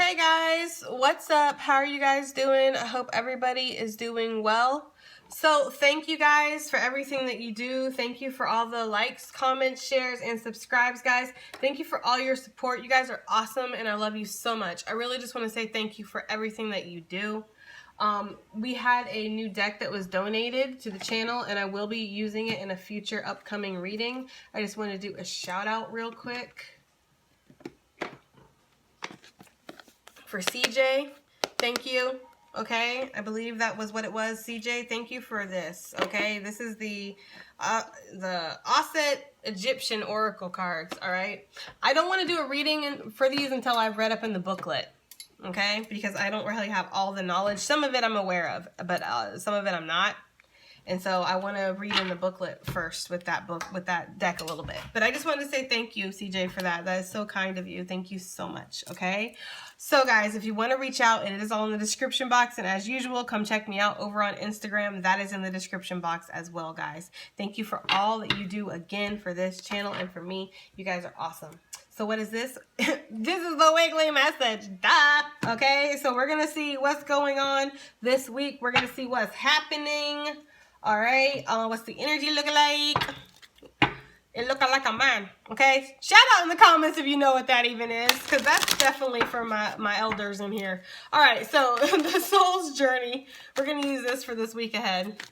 Hey guys, what's up? How are you guys doing? I hope everybody is doing well. So thank you guys for everything that you do. Thank you for all the likes, comments, shares, and subscribes, guys. Thank you for all your support. You guys are awesome and I love you so much. I really just want to say thank you for everything that you do. We had a new deck that was donated to the channel and I will be using it in a future upcoming reading. I just want to do a shout out real quick for CJ. Thank you. Okay, I believe that was what it was. CJ, thank you for this. Okay, this is the Osset Egyptian Oracle cards. All right, I don't want to do a reading for these until I've read up in the booklet. Okay, because I don't really have all the knowledge. Some of it I'm aware of, but some of it I'm not. And so I want to read in the booklet first with that deck a little bit. But I just wanted to say thank you, CJ, for that. That is so kind of you. Thank you so much, okay? So, guys, if you want to reach out, it is all in the description box. And as usual, come check me out over on Instagram. That is in the description box as well, guys. Thank you for all that you do, again, for this channel and for me. You guys are awesome. So what is this? This is the weekly message. Duh! Okay, so we're going to see what's going on this week. We're going to see what's happening. All right, what's the energy looking like? It looking like a man, okay? Shout out in the comments if you know what that even is, because that's definitely for my elders in here. All right, so the soul's journey. We're going to use this for this week ahead.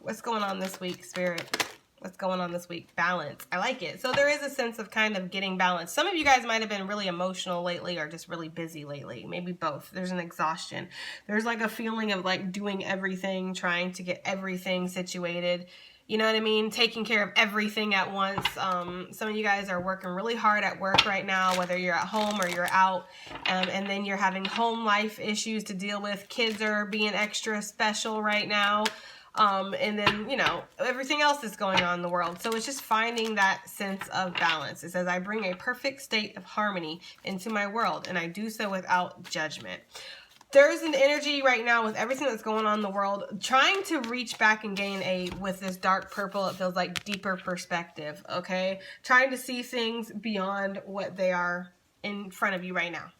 What's going on this week, Spirit? What's going on this week? Balance. I like it. So there is a sense of kind of getting balance. Some of you guys might have been really emotional lately or just really busy lately. Maybe both. There's an exhaustion. There's like a feeling of like doing everything, trying to get everything situated. You know what I mean? Taking care of everything at once. Some of you guys are working really hard at work right now, whether you're at home or you're out. And then you're having home life issues to deal with. Kids are being extra special right now. And then, you know, everything else that's going on in the world. So it's just finding that sense of balance. It says, I bring a perfect state of harmony into my world, and I do so without judgment. There's an energy right now with everything that's going on in the world, trying to reach back and gain with this dark purple, it feels like deeper perspective, okay? Trying to see things beyond what they are in front of you right now.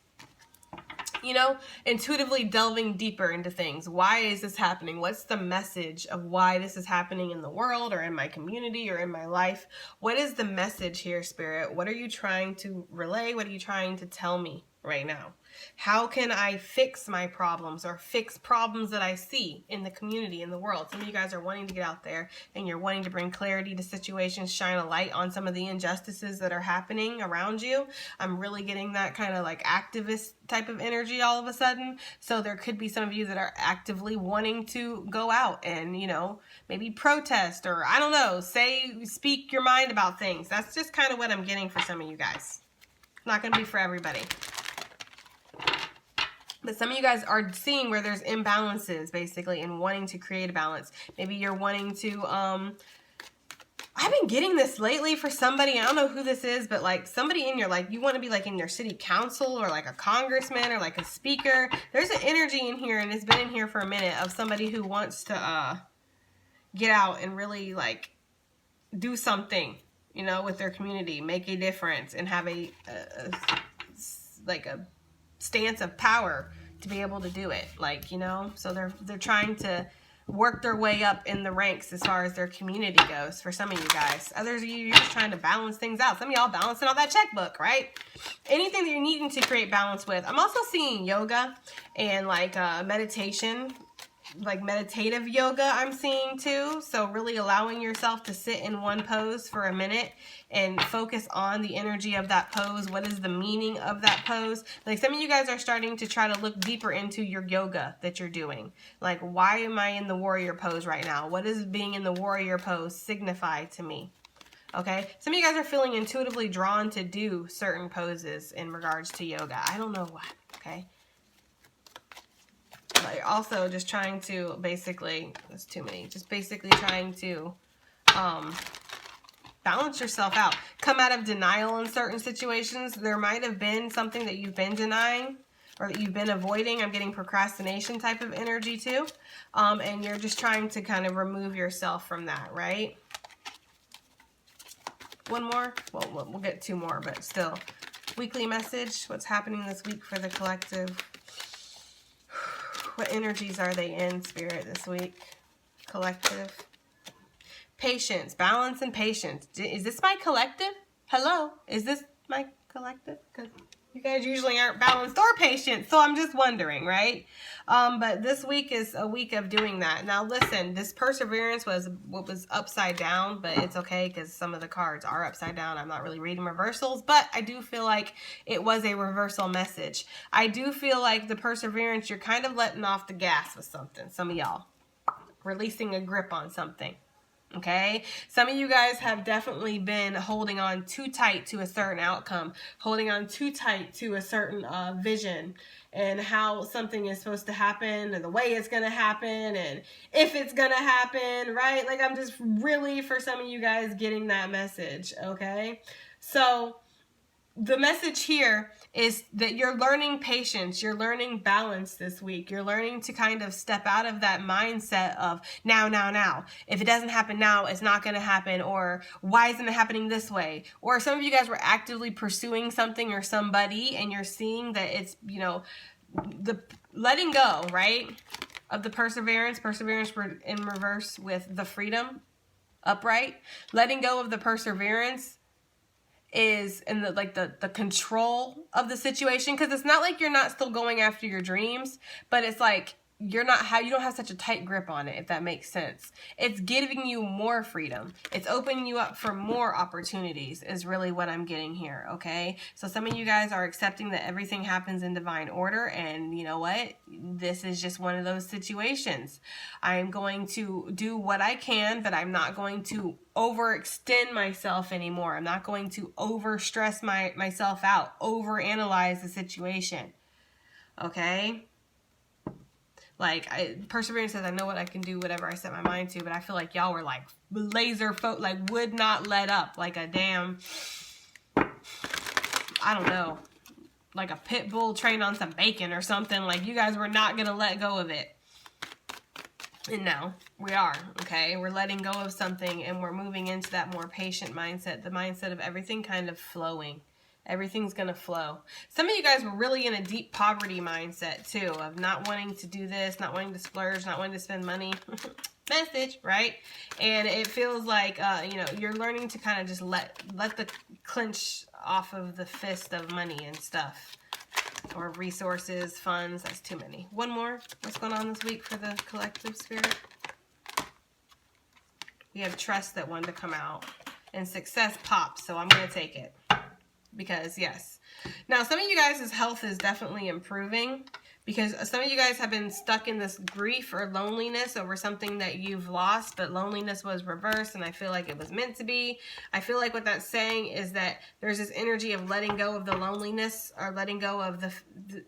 You know, intuitively delving deeper into things. Why is this happening? What's the message of why this is happening in the world or in my community or in my life? What is the message here, Spirit? What are you trying to relay? What are you trying to tell me right now? How can I fix my problems or fix problems that I see in the community, in the world? Some of you guys are wanting to get out there and you're wanting to bring clarity to situations, shine a light on some of the injustices that are happening around you. I'm really getting that kind of like activist type of energy all of a sudden. So there could be some of you that are actively wanting to go out and, you know, maybe protest or I don't know, speak your mind about things. That's just kind of what I'm getting for some of you guys. It's not going to be for everybody. But some of you guys are seeing where there's imbalances, basically, and wanting to create a balance. Maybe you're wanting to, I've been getting this lately for somebody, I don't know who this is, but like somebody in your, like, you want to be like in your city council or like a congressman or like a speaker. There's an energy in here, and it's been in here for a minute, of somebody who wants to get out and really like do something, you know, with their community, make a difference, and have a stance of power to be able to do it, like, you know. So they're trying to work their way up in the ranks as far as their community goes for some of you guys. Others of you, you're just trying to balance things out. Some of y'all balancing out that checkbook, right? Anything that you're needing to create balance with. I'm also seeing yoga and like meditation, like meditative yoga I'm seeing too. So really allowing yourself to sit in one pose for a minute and focus on the energy of that pose. What is the meaning of that pose? Like some of you guys are starting to try to look deeper into your yoga that you're doing. Like, why am I in the warrior pose right now? What does being in the warrior pose signify to me? Okay, some of you guys are feeling intuitively drawn to do certain poses in regards to yoga. I don't know why, okay? But also just trying to basically, that's too many, just basically trying to balance yourself out. Come out of denial in certain situations. There might have been something that you've been denying or that you've been avoiding. I'm getting procrastination type of energy too. And you're just trying to kind of remove yourself from that, right? One more? Well, we'll get two more, but still. Weekly message. What's happening this week for the collective? What energies are they in, Spirit, this week? Collective. Patience. Balance and patience. Is this my collective? Hello? Is this my collective? Because you guys usually aren't balanced or patient, so I'm just wondering, right? But this week is a week of doing that. Now, listen, this perseverance was what was upside down, but it's okay because some of the cards are upside down. I'm not really reading reversals, but I do feel like it was a reversal message. I do feel like the perseverance, you're kind of letting off the gas with something. Some of y'all releasing a grip on something. Okay, some of you guys have definitely been holding on too tight to a certain outcome, holding on too tight to a certain vision and how something is supposed to happen and the way it's going to happen and if it's going to happen, right? Like, I'm just really, for some of you guys, getting that message, okay? So the message here is that you're learning patience, you're learning balance this week. You're learning to kind of step out of that mindset of now. If it doesn't happen now, it's not going to happen, or why isn't it happening this way? Or some of you guys were actively pursuing something or somebody and you're seeing that it's, you know, the letting go, right, of the perseverance in reverse with the freedom upright. Letting go of the perseverance is in the control of the situation, because it's not like you're not still going after your dreams, but it's like you don't have such a tight grip on it, if that makes sense. It's giving you more freedom. It's opening you up for more opportunities is really what I'm getting here, okay? So some of you guys are accepting that everything happens in divine order, and you know what? This is just one of those situations. I'm going to do what I can, but I'm not going to overextend myself anymore. I'm not going to overstress myself out, overanalyze the situation, okay? Like, perseverance says, I know what I can do, whatever I set my mind to, but I feel like y'all were like laser like would not let up, like a damn, I don't know, like a pit bull trained on some bacon or something. Like, you guys were not gonna let go of it. And now we are, okay? We're letting go of something and we're moving into that more patient mindset, the mindset of everything kind of flowing. Everything's going to flow. Some of you guys were really in a deep poverty mindset too, of not wanting to do this, not wanting to splurge, not wanting to spend money. Message, right? And it feels like, you know, you're learning to kind of just let the clench off of the fist of money and stuff. Or resources, funds. That's too many. One more. What's going on this week for the collective, Spirit? We have trust that wanted to come out. And success pops, so I'm going to take it. Because, yes. Now, some of you guys' health is definitely improving. Because some of you guys have been stuck in this grief or loneliness over something that you've lost, but loneliness was reversed, and I feel like it was meant to be. I feel like what that's saying is that there's this energy of letting go of the loneliness, or letting go of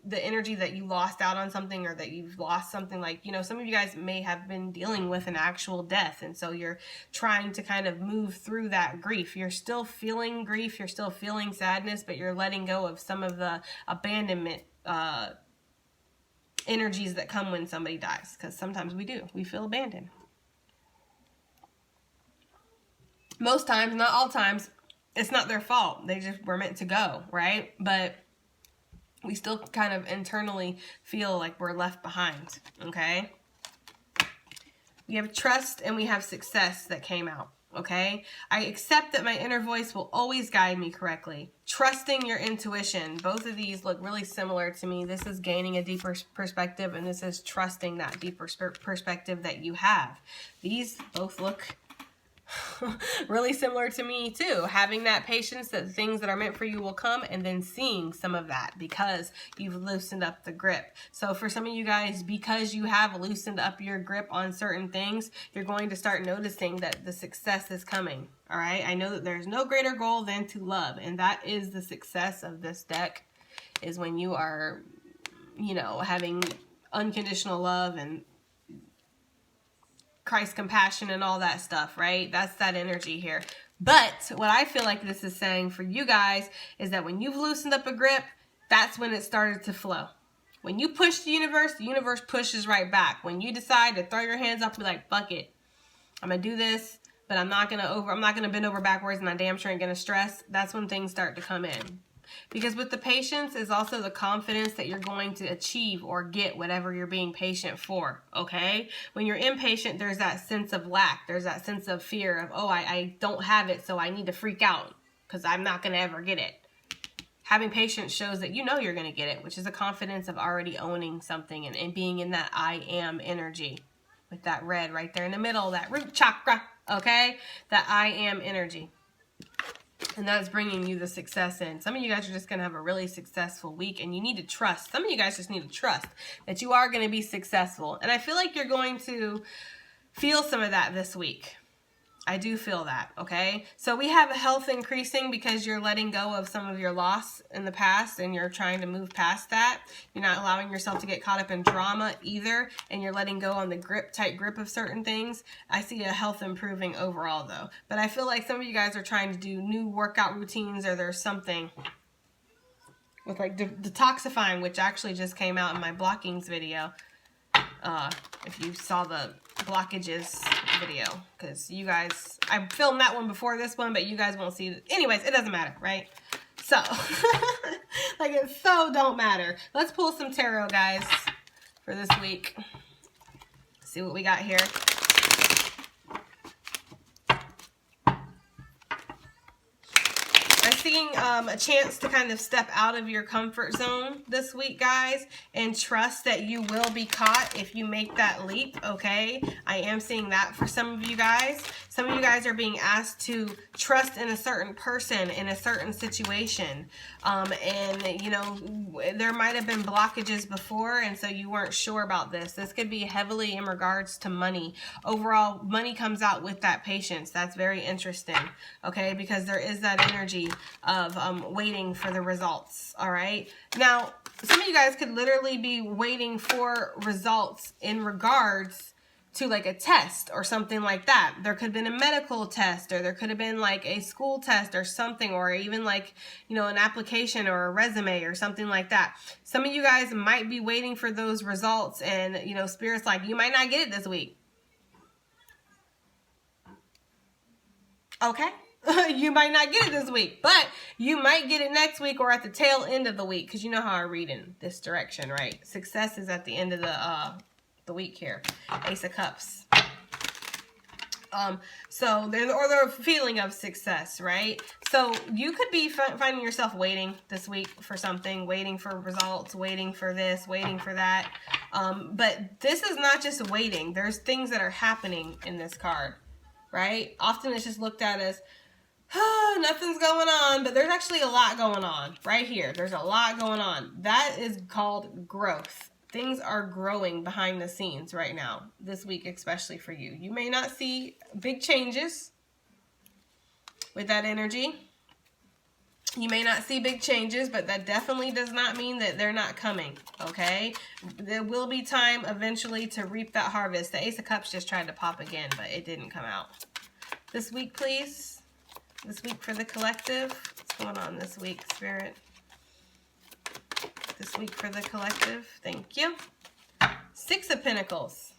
the energy that you lost out on something, or that you've lost something. Like, you know, some of you guys may have been dealing with an actual death, and so you're trying to kind of move through that grief. You're still feeling grief, you're still feeling sadness, but you're letting go of some of the abandonment energies that come when somebody dies, because sometimes we feel abandoned. Most times, not all times, it's not their fault. They just were meant to go, right? But we still kind of internally feel like we're left behind, okay? We have trust and we have success that came out. Okay, I accept that my inner voice will always guide me correctly. Trusting your intuition. Both of these look really similar to me. This is gaining a deeper perspective, and this is trusting that deeper perspective that you have. These both look really similar to me too. Having that patience that things that are meant for you will come, and then seeing some of that because you've loosened up the grip. So for some of you guys, because you have loosened up your grip on certain things, you're going to start noticing that the success is coming. All right. I know that there's no greater goal than to love. And that is the success of this deck, is when you are, you know, having unconditional love and Christ compassion and all that stuff, right? That's that energy here. But what I feel like this is saying for you guys is that when you've loosened up a grip, that's when it started to flow. When you push the universe pushes right back. When you decide to throw your hands up and be like, fuck it, I'm gonna do this, but I'm not gonna bend over backwards, and I damn sure ain't gonna stress. That's when things start to come in. Because with the patience is also the confidence that you're going to achieve or get whatever you're being patient for, okay? When you're impatient, there's that sense of lack. There's that sense of fear of, oh, I don't have it, so I need to freak out because I'm not going to ever get it. Having patience shows that you know you're going to get it, which is a confidence of already owning something and being in that I am energy with that red right there in the middle, that root chakra, okay? That I am energy. And that's bringing you the success in. Some of you guys are just going to have a really successful week, and you need to trust. Some of you guys just need to trust that you are going to be successful. And I feel like you're going to feel some of that this week. I do feel that, okay? So we have health increasing because you're letting go of some of your loss in the past and you're trying to move past that. You're not allowing yourself to get caught up in drama either, and you're letting go on the tight grip of certain things. I see a health improving overall though. But I feel like some of you guys are trying to do new workout routines, or there's something with like detoxifying, which actually just came out in my blockings video. If you saw the blockages video, because you guys, I filmed that one before this one, but you guys won't see it. Anyways, it doesn't matter, right? So, like, it so don't matter. Let's pull some tarot, guys, for this week. See what we got here. I'm seeing a chance to kind of step out of your comfort zone this week, guys, and trust that you will be caught if you make that leap, okay? I am seeing that for some of you guys. Some of you guys are being asked to trust in a certain person, in a certain situation. And, you know, there might have been blockages before, and so you weren't sure about this. This could be heavily in regards to money. Overall, money comes out with that patience. That's very interesting, okay? Because there is that energy of waiting for the results, all right? Now, some of you guys could literally be waiting for results in regards to like a test or something like that. There could have been a medical test, or there could have been like a school test or something, or even like, you know, an application or a resume or something like that. Some of you guys might be waiting for those results, and, you know, Spirit's like, you might not get it this week. Okay? You might not get it this week, but you might get it next week or at the tail end of the week, because you know how I read in this direction, right? Success is at the end of the week here. Ace of Cups. So the feeling of success, right? So you could be finding yourself waiting this week for something, waiting for results, waiting for this, waiting for that. But this is not just waiting. There's things that are happening in this card, right? Often it's just looked at as, oh, nothing's going on, but there's actually a lot going on right here. There's a lot going on. That is called growth. Things are growing behind the scenes right now, this week, especially for you. You may not see big changes with that energy. You may not see big changes, but that definitely does not mean that they're not coming, okay? There will be time eventually to reap that harvest. The Ace of Cups just tried to pop again, but it didn't come out. This week, please. This week for the collective. What's going on this week, Spirit? This week for the collective. Thank you. Six of Pentacles.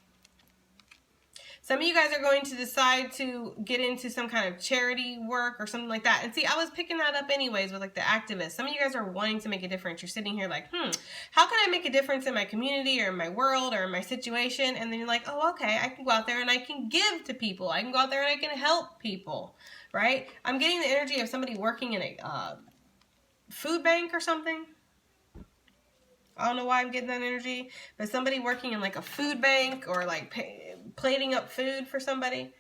Some of you guys are going to decide to get into some kind of charity work or something like that. And see, I was picking that up anyways with like the activists. Some of you guys are wanting to make a difference. You're sitting here like, how can I make a difference in my community or in my world or in my situation? And then you're like, oh, okay, I can go out there and I can give to people. I can go out there and I can help people, right? I'm getting the energy of somebody working in a food bank or something. I don't know why I'm getting that energy, but somebody working in like a food bank or like plating up food for somebody.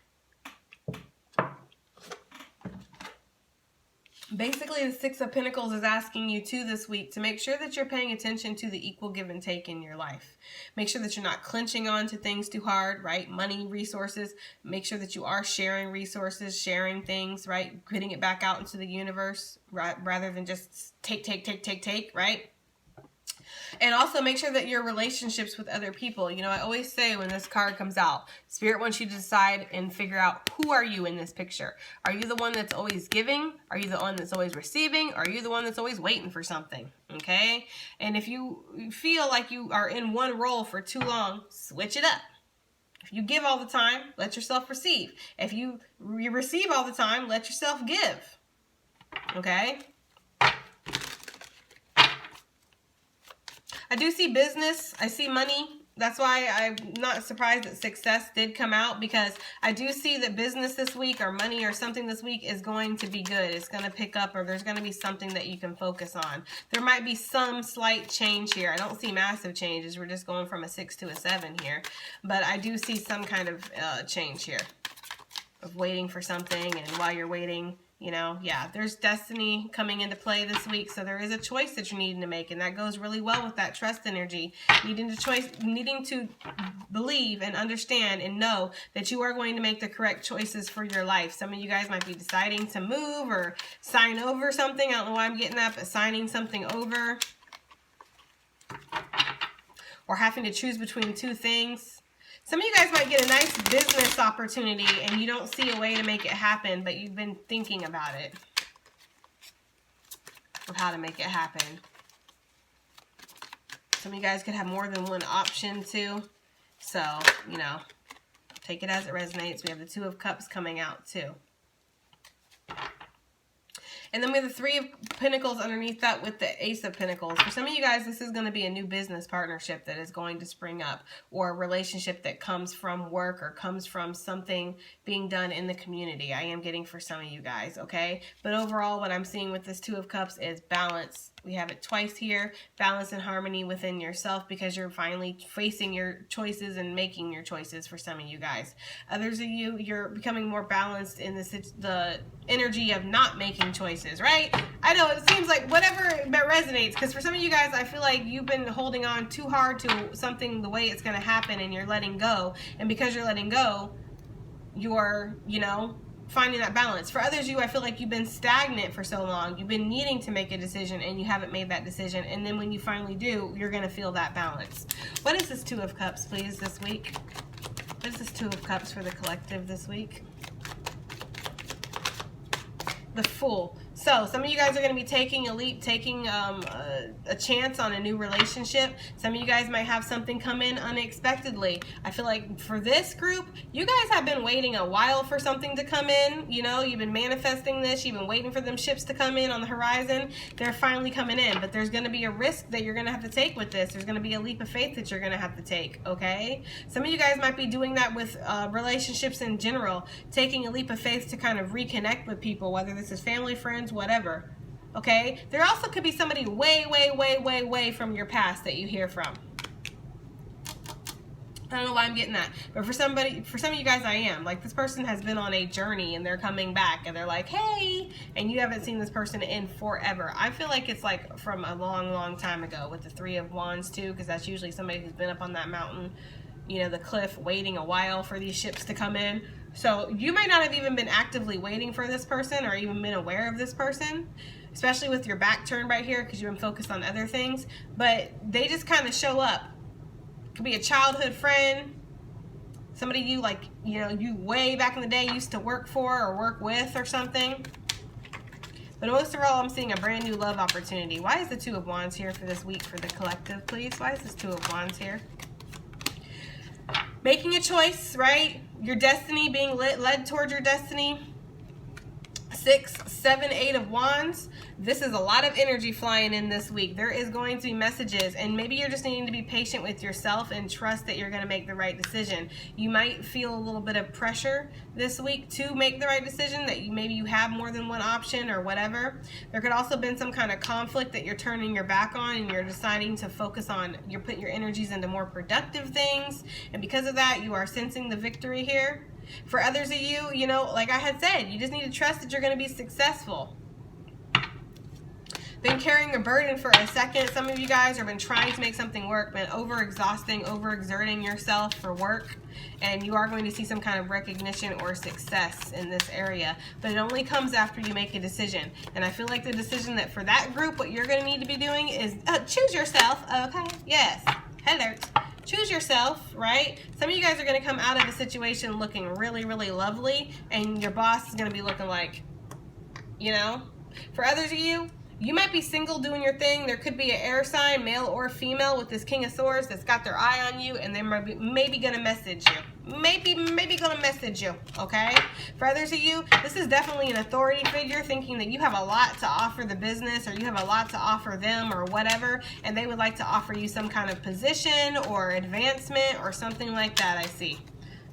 Basically, the Six of Pentacles is asking you too this week to make sure that you're paying attention to the equal give and take in your life. Make sure that you're not clenching on to things too hard, right? Money, resources. Make sure that you are sharing resources, sharing things, right? Putting it back out into the universe, right? Rather than just take, right? And also make sure that your relationships with other people, you know, I always say when this card comes out, Spirit wants you to decide and figure out, who are you in this picture? Are you the one that's always giving? Are you the one that's always receiving? Are you the one that's always waiting for something? Okay? And if you feel like you are in one role for too long, switch it up. If you give all the time, let yourself receive. If you receive all the time, let yourself give. Okay? I do see business. I see money. That's why I'm not surprised that success did come out, because I do see that business this week or money or something this week is going to be good. It's going to pick up, or there's going to be something that you can focus on. There might be some slight change here. I don't see massive changes. We're just going from a 6 to a 7 here. But I do see some kind of change here of waiting for something, and while you're waiting, you know, yeah, there's destiny coming into play this week. So there is a choice that you're needing to make, and that goes really well with that trust energy. Needing to believe and understand and know that you are going to make the correct choices for your life. Some of you guys might be deciding to move or sign over something. I don't know why I'm getting that, but signing something over, or having to choose between two things. Some of you guys might get a nice business opportunity and you don't see a way to make it happen, but you've been thinking about it, of how to make it happen. Some of you guys could have more than one option too. So, you know, take it as it resonates. We have the 2 of Cups coming out too. And then we have the 3 of Pentacles underneath that with the Ace of Pentacles. For some of you guys, this is going to be a new business partnership that is going to spring up, or a relationship that comes from work or comes from something being done in the community. I am getting for some of you guys, okay? But overall, what I'm seeing with this 2 of Cups is balance. We have it twice here, balance and harmony within yourself, because you're finally facing your choices and making your choices for some of you guys. Others of you, you're becoming more balanced in the energy of not making choices, right? I know it seems like whatever resonates, because for some of you guys, I feel like you've been holding on too hard to something the way it's going to happen, and you're letting go. And because you're letting go, you're, you know, finding that balance. For others of you, I feel like you've been stagnant for so long. You've been needing to make a decision and you haven't made that decision. And then when you finally do, you're going to feel that balance. What is this 2 of Cups, please, this week? What is this 2 of Cups for the collective this week? The Fool. So some of you guys are going to be taking a leap, taking a chance on a new relationship. Some of you guys might have something come in unexpectedly. I feel like for this group, you guys have been waiting a while for something to come in. You know, you've been manifesting this. You've been waiting for them ships to come in on the horizon. They're finally coming in, but there's going to be a risk that you're going to have to take with this. There's going to be a leap of faith that you're going to have to take, okay? Some of you guys might be doing that with relationships in general, taking a leap of faith to kind of reconnect with people, whether this is family, friends, whatever, okay? There also could be somebody way from your past that you hear from. I don't know why I'm getting that, but for some of you guys, I am. Like, this person has been on a journey and they're coming back and they're like, hey, and you haven't seen this person in forever. I feel like it's like from a long time ago with the 3 of Wands too, because that's usually somebody who's been up on that mountain, you know, the cliff, waiting a while for these ships to come in. So you might not have even been actively waiting for this person or even been aware of this person, especially with your back turned right here because you've been focused on other things, but they just kind of show up. Could be a childhood friend, somebody you like, you know, you way back in the day used to work for or work with or something. But most of all, I'm seeing a brand new love opportunity. Why is the 2 of Wands here for this week for the collective, please? Why is this 2 of Wands here? Making a choice, right? Your destiny, being led towards your destiny. 6, 7, 8 of Wands. This is a lot of energy flying in this week. There is going to be messages, and maybe you're just needing to be patient with yourself and trust that you're going to make the right decision. You might feel a little bit of pressure this week to make the right decision, that maybe you have more than one option or whatever. There could also have been some kind of conflict that you're turning your back on, and you're deciding to focus on, you're putting your energies into more productive things, and because of that, you are sensing the victory here. For others of you, you know, like I had said, you just need to trust that you're going to be successful. Been carrying a burden for a second. Some of you guys have been trying to make something work, been overexhausting, overexerting yourself for work, and you are going to see some kind of recognition or success in this area, but it only comes after you make a decision. And I feel like the decision that for that group, what you're going to need to be doing is choose yourself, okay? Yes. Hello. Choose yourself, right? Some of you guys are going to come out of a situation looking really lovely, and your boss is going to be looking like, you know. For others of you, you might be single doing your thing. There could be an air sign, male or female, with this King of Swords that's got their eye on you, and they're maybe going to message you. maybe gonna message you, okay? For others of you, this is definitely an authority figure thinking that you have a lot to offer the business, or you have a lot to offer them, or whatever, and they would like to offer you some kind of position or advancement or something like that, I see.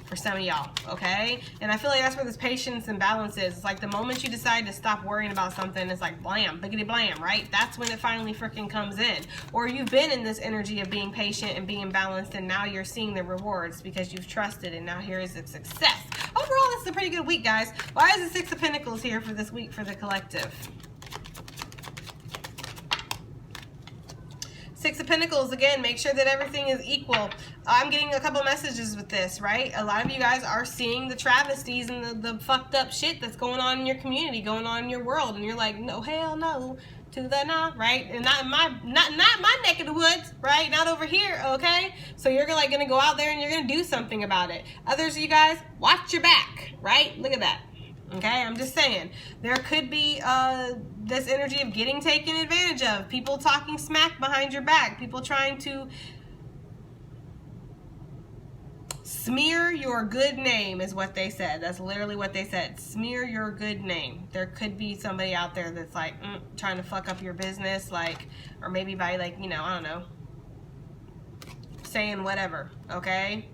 For some of y'all, okay? And I feel like that's where this patience and balance is. It's like the moment you decide to stop worrying about something, it's like blam, biggity blam, right? That's when it finally freaking comes in. Or you've been in this energy of being patient and being balanced, and now you're seeing the rewards because you've trusted, and now here is the success. Overall, this is a pretty good week, guys. Why is the Six of Pentacles here for this week for the collective? Six of Pentacles, again, make sure that everything is equal. I'm getting a couple messages with this, right? A lot of you guys are seeing the travesties and the fucked up shit that's going on in your community, going on in your world, and you're like, no, hell no, to the nah, right? And not my neck of the woods, right? Not over here, okay? So you're like gonna go out there and you're gonna do something about it. Others of you guys, watch your back, right? Look at that. Okay, I'm just saying, there could be this energy of getting taken advantage of, people talking smack behind your back, people trying to smear your good name is what they said. That's literally what they said. Smear your good name. There could be somebody out there that's like trying to fuck up your business, like, or maybe by like, you know, I don't know, saying whatever, okay?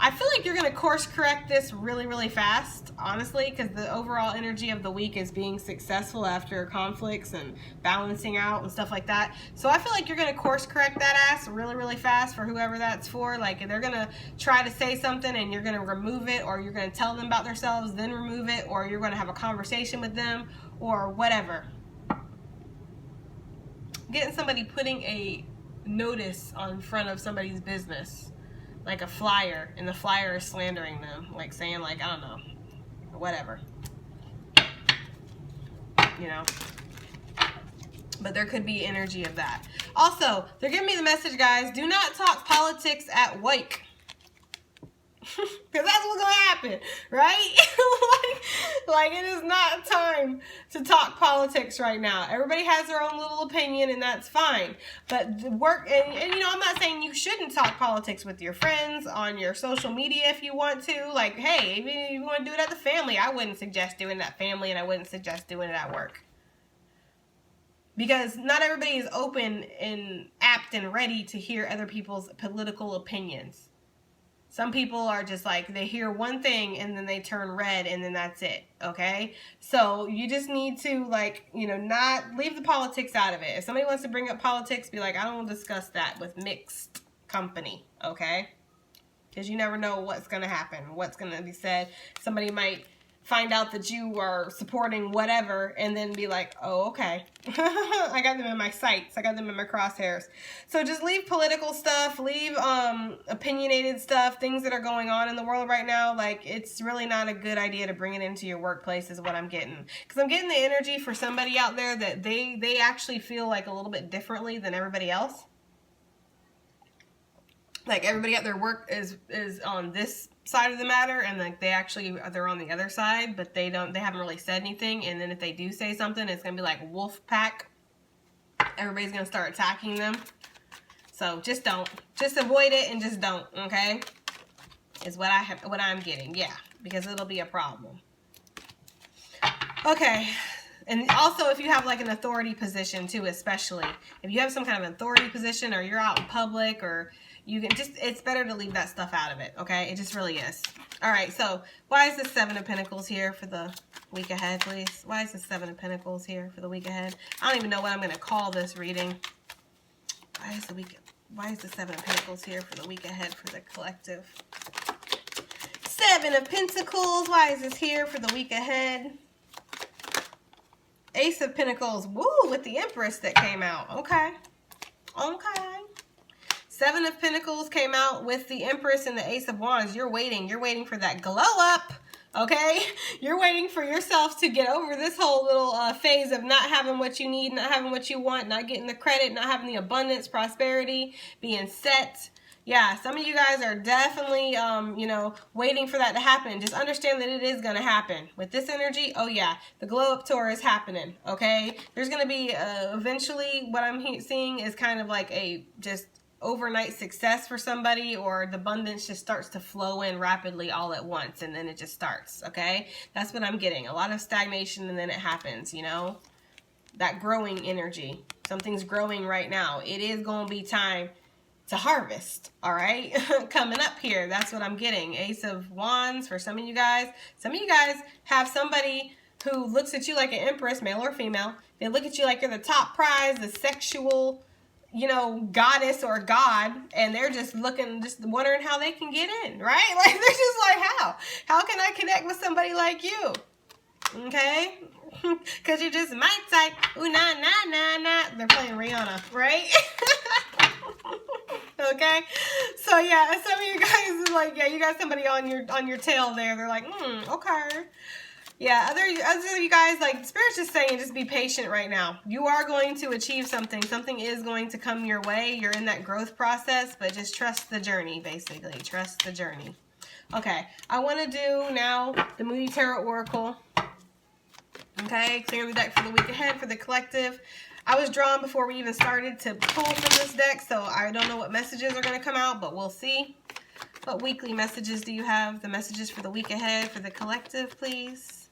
I feel like you're going to course correct this really, really fast, honestly, because the overall energy of the week is being successful after conflicts and balancing out and stuff like that. So I feel like you're going to course correct that ass really, really fast for whoever that's for. Like, they're going to try to say something and you're going to remove it, or you're going to tell them about themselves, then remove it, or you're going to have a conversation with them, or whatever. Getting somebody putting a notice on front of somebody's business, like a flyer, and the flyer is slandering them, like saying like, I don't know, whatever, you know, but there could be energy of that. Also, they're giving me the message, guys, do not talk politics at work. Because that's what's gonna happen, right? like it is not time to talk politics right now. Everybody has their own little opinion, and that's fine. But the work, and you know, I'm not saying you shouldn't talk politics with your friends on your social media if you want to. Like, hey, even if you want to do it at the family, I wouldn't suggest doing it at family, and I wouldn't suggest doing it at work. Because not everybody is open and apt and ready to hear other people's political opinions. Some people are just like, they hear one thing and then they turn red and then that's it, okay? So you just need to, like, you know, not leave the politics out of it. If somebody wants to bring up politics, be like, I don't want to discuss that with mixed company, okay? Because you never know what's going to happen, what's going to be said. Somebody might find out that you are supporting whatever and then be like, oh, okay. I got them in my sights. I got them in my crosshairs. So just leave political stuff, leave opinionated stuff, things that are going on in the world right now. Like, it's really not a good idea to bring it into your workplace is what I'm getting. Because I'm getting the energy for somebody out there that they actually feel like a little bit differently than everybody else. Like, everybody at their work is on this side of the matter, and like they're on the other side, but they haven't really said anything. And then if they do say something, it's gonna be like wolf pack. Everybody's gonna start attacking them. So just avoid it and just don't, okay? Is what I'm getting, yeah, because it'll be a problem. Okay. And also, if you have like an authority position too, especially if you have some kind of authority position, or you're out in public, or you can just, it's better to leave that stuff out of it, okay? It just really is. All right, so why is the Seven of Pentacles here for the week ahead, please? Why is the Seven of Pentacles here for the week ahead? I don't even know what I'm going to call this reading. Why is the Seven of Pentacles here for the week ahead for the collective? Seven of Pentacles, why is this here for the week ahead? Ace of Pentacles, woo, with the Empress that came out. Okay. Okay. Seven of Pentacles came out with the Empress and the Ace of Wands. You're waiting for that glow up, okay? You're waiting for yourself to get over this whole little phase of not having what you need, not having what you want, not getting the credit, not having the abundance, prosperity, being set. Yeah, some of you guys are definitely, you know, waiting for that to happen. Just understand that it is going to happen. With this energy, oh yeah, the glow up tour is happening, okay? There's going to be, eventually, what I'm seeing is kind of like a just overnight success for somebody, or the abundance just starts to flow in rapidly all at once, and then it just starts, okay? That's what I'm getting. A lot of stagnation, and then it happens, you know? That growing energy. Something's growing right now. It is going to be time to harvest, all right? Coming up here, that's what I'm getting. Ace of Wands for some of you guys. Some of you guys have somebody who looks at you like an empress, male or female. They look at you like you're the top prize, the sexual, you know, goddess or god, and they're just looking, just wondering how they can get in, right? Like, they're just like, how can I connect with somebody like you? Okay? Because you're just my type. Ooh, nah, nah, nah, nah. They're playing Rihanna, right? Okay? So, yeah, some of you guys are like, yeah, you got somebody on your tail there. They're like, okay. Yeah, other you guys, like, Spirit's just saying, just be patient right now. You are going to achieve something. Something is going to come your way. You're in that growth process, but just trust the journey, basically. Trust the journey. Okay, I want to do now the Moody Tarot Oracle. Okay, clear the deck for the week ahead for the collective. I was drawn before we even started to pull from this deck, so I don't know what messages are going to come out, but we'll see. What weekly messages do you have? The messages for the week ahead for the collective, please.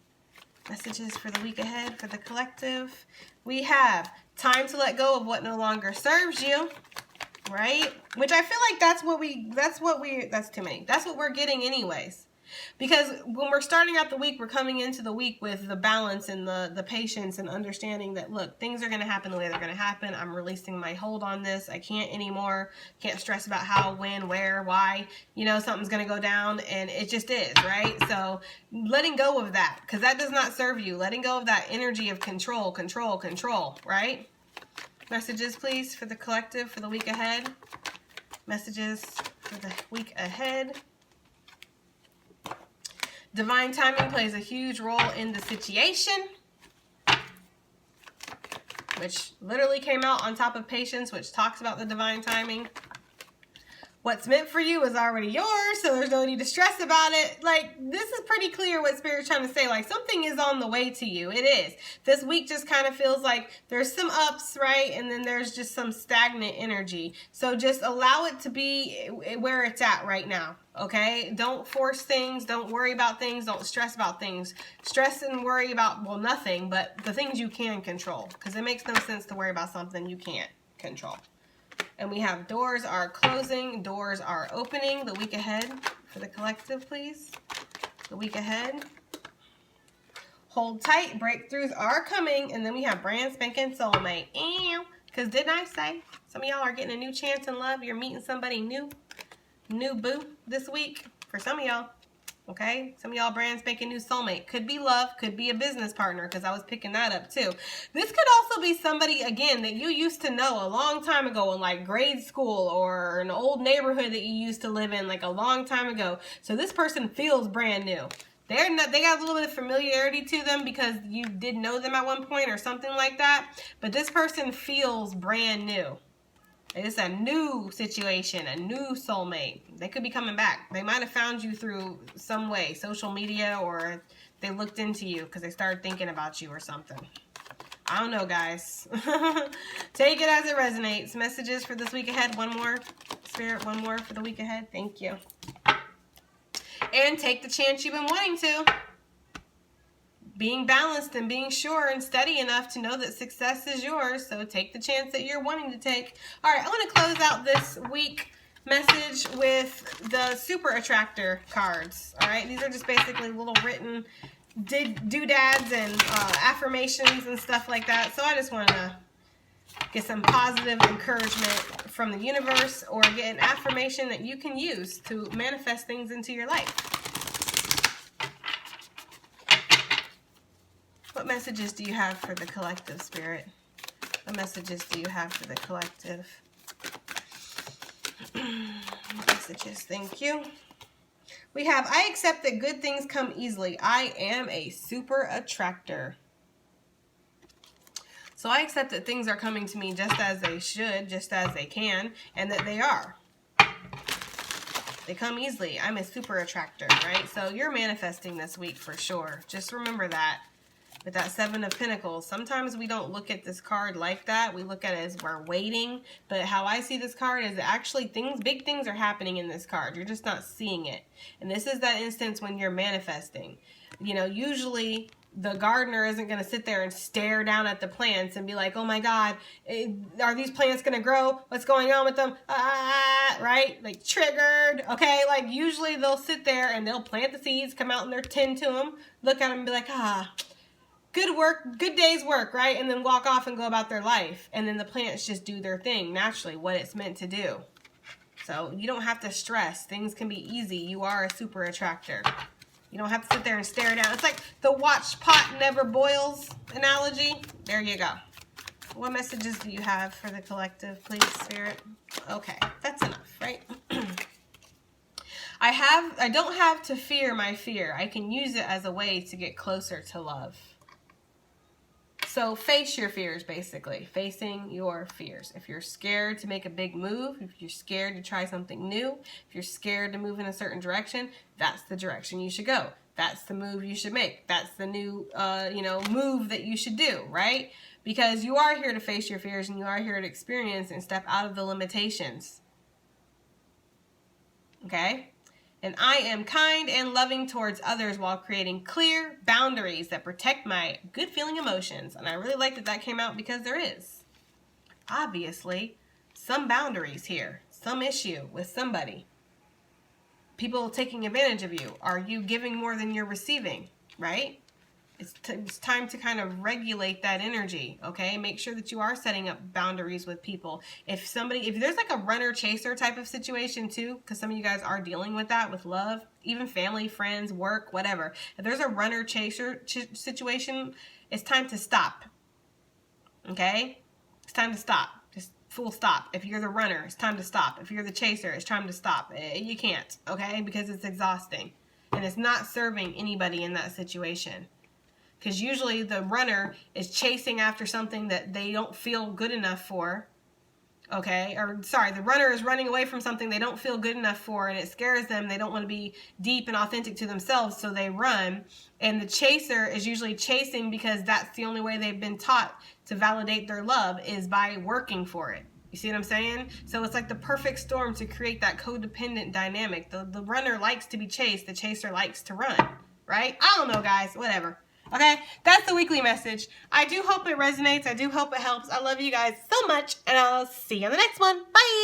Messages for the week ahead for the collective. We have time to let go of what no longer serves you, right? Which I feel like that's too many. That's what we're getting anyways. Because when we're starting out the week, we're coming into the week with the balance and the patience and understanding that, look, things are going to happen the way they're going to happen. I'm releasing my hold on this. I can't anymore. Can't stress about how, when, where, why, you know, something's going to go down, and it just is, right? So letting go of that, because that does not serve you. Letting go of that energy of control, right? Messages, please, for the collective for the week ahead. Messages for the week ahead. Divine timing plays a huge role in the situation, which literally came out on top of patience, which talks about the divine timing. What's meant for you is already yours, so there's no need to stress about it. Like, this is pretty clear what Spirit's trying to say. Like, something is on the way to you. It is. This week just kind of feels like there's some ups, right? And then there's just some stagnant energy. So just allow it to be where it's at right now, okay? Don't force things. Don't worry about things. Don't stress about things. Stress and worry about, well, nothing, but the things you can control. Because it makes no sense to worry about something you can't control. And we have doors are closing, doors are opening. The week ahead for the collective, please. The week ahead. Hold tight, breakthroughs are coming. And then we have brand spanking soulmate. Because didn't I say some of y'all are getting a new chance in love? You're meeting somebody new boo this week. For some of y'all. Okay, some of y'all brand spanking new soulmate. Could be love, could be a business partner, because I was picking that up too. This could also be somebody, again, that you used to know a long time ago in like grade school or an old neighborhood that you used to live in like a long time ago. So this person feels brand new. They got a little bit of familiarity to them because you did know them at one point or something like that. But this person feels brand new. It's a new situation, a new soulmate. They could be coming back. They might have found you through some way, social media, or they looked into you because they started thinking about you or something. I don't know, guys. Take it as it resonates. Messages for this week ahead. One more. Spirit, one more for the week ahead. Thank you. And take the chance you've been wanting to. Being balanced and being sure and steady enough to know that success is yours. So take the chance that you're wanting to take. All right, I want to close out this week message with the Super Attractor cards. All right, these are just basically little written doodads and affirmations and stuff like that. So I just wanted to get some positive encouragement from the universe, or get an affirmation that you can use to manifest things into your life. What messages do you have for the collective, Spirit? What messages do you have for the collective? Messages, thank you. We have, I accept that good things come easily. I am a super attractor. So I accept that things are coming to me just as they should, just as they can, and that they are. They come easily. I'm a super attractor, right? So you're manifesting this week for sure. Just remember that. with that Seven of Pentacles. Sometimes we don't look at this card like that. We look at it as we're waiting. But how I see this card is actually big things are happening in this card. You're just not seeing it. And this is that instance when you're manifesting. You know, usually the gardener isn't going to sit there and stare down at the plants and be like, oh my God, are these plants going to grow? What's going on with them? Right? Like triggered. Okay. Like usually they'll sit there and they'll plant the seeds, come out and they'll tend to them, look at them and be like, good work, good day's work, right? And then walk off and go about their life. And then the plants just do their thing naturally, what it's meant to do. So you don't have to stress. Things can be easy. You are a super attractor. You don't have to sit there and stare down. It's like the watch pot never boils analogy. There you go. What messages do you have for the collective, please, Spirit? Okay, that's enough, right? I don't have to fear my fear. I can use it as a way to get closer to love. So face your fears, basically. Facing your fears. If you're scared to make a big move, if you're scared to try something new, if you're scared to move in a certain direction, that's the direction you should go. That's the move you should make. That's the new, move that you should do, right? Because you are here to face your fears and you are here to experience and step out of the limitations. Okay? And I am kind and loving towards others while creating clear boundaries that protect my good feeling emotions. And I really like that that came out because there is, obviously, some boundaries here. Some issue with somebody. People taking advantage of you. Are you giving more than you're receiving? Right? It's time to kind of regulate that energy, okay? Make sure that you are setting up boundaries with people. If there's like a runner-chaser type of situation too, because some of you guys are dealing with that with love, even family, friends, work, whatever. If there's a runner-chaser situation, it's time to stop, okay? It's time to stop. Just full stop. If you're the runner, it's time to stop. If you're the chaser, it's time to stop. You can't, okay? Because it's exhausting. And it's not serving anybody in that situation. Because usually the runner is chasing after something that they don't feel good enough for, okay? Or, sorry, the runner is running away from something they don't feel good enough for, and it scares them. They don't want to be deep and authentic to themselves, so they run. And the chaser is usually chasing because that's the only way they've been taught to validate their love is by working for it. You see what I'm saying? So it's like the perfect storm to create that codependent dynamic. The runner likes to be chased. The chaser likes to run, right? I don't know, guys. Whatever. Okay, that's the weekly message. I do hope it resonates. I do hope it helps. I love you guys so much, and I'll see you on the next one. Bye!